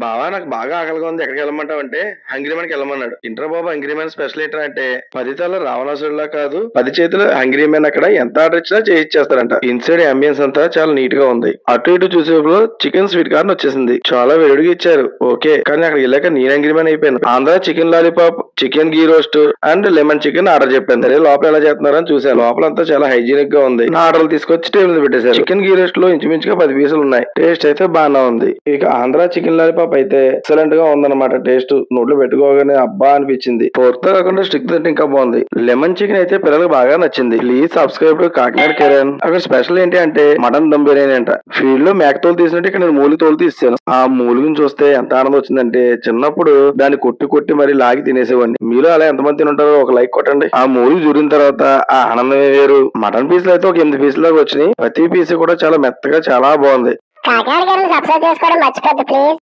బావా నాకు బాగా ఆకలిగా ఉంది, ఎక్కడికి వెళ్ళమంటావు అంటే హంగ్రీ మ్యాన్కి వెళ్ళమన్నాడు. ఇంటర్ బాబు హంగ్రీ మ్యాన్ స్పెషల్ ఏంటర్ అంటే 10 తల రావణాసురులా కాదు, 10 చేతులు హంగ్రీ మ్యాన్ అక్కడ ఎంత ఆర్డర్ ఇచ్చినా చేయిచ్చేస్తారంట. ఇన్సైడ్ అంబియన్స్ అంతా చాలా నీట్ గా ఉంది. అటు ఇటు చూసేపులో చికెన్ స్వీట్ కార్న్ వచ్చేసింది. చాలా వేడిగా ఇచ్చారు, ఓకే. కానీ అక్కడ వెళ్ళాక నేను హంగ్రీ మ్యాన్ అయిపోయాను. Andhra chicken lollipop, chicken ghee roast and lemon chicken order చెప్పాను. సరే లోపల ఎలా చేస్తున్నారని చూసాను. లోపలంతా చాలా హైజీనిక్ గా ఉంది. నా ఆర్డర్లు తీసుకొచ్చి టేబుల్ మీద పెట్టేశారు. చికెన్ గీ రోస్ట్ లో ఇంచుమించుగా 10 పీసులు ఉన్నాయి. టేస్ట్ అయితే బాగానే ఉంది. ఇక ఆంధ్ర చికెన్ లాలీపాప్ అయితే ఎక్సలెంట్ గా ఉందన్నమాట. టేస్ట్ నోట్లో పెట్టుకోగానే అబ్బా అనిపించింది. పోర్క్ తో కాకుండా స్టిక్ తింటే ఇంకా బాగుంది. లెమన్ చికెన్ అయితే పిల్లలకు బాగా నచ్చింది. Please subscribe to Kakinada Kiran. అక్కడ స్పెషల్ ఏంటి అంటే మటన్ దమ్ బిర్యానీ అంట. ఫీల్డ్ లో మేక తోలు తీసినట్టు ఇక్కడ నేను మూలి తోలు తీసాను. ఆ మూలిని చూస్తే ఎంత ఆనందం వచ్చిందంటే చిన్నప్పుడు దాన్ని కొట్టి కొట్టి మరి లాగి తినేసేవాడిని. మీరు అలా ఎంతమంది తినుంటారో ఒక లైక్ కొట్టండి. ఆ మూలి జూరిన తర్వాత ఆ ఆనందమే వేరు. మటన్ పీసులు అయితే ఒక 8 పీసులు దాకా వచ్చినాయి. ప్రతి పీస్ కూడా చాలా మెత్తగా చాలా బాగుంది. కాకినాడ కిరణ్ సబ్స్క్రైబ్ చేసుకోవడం మర్చిపోద్దు ప్లీజ్.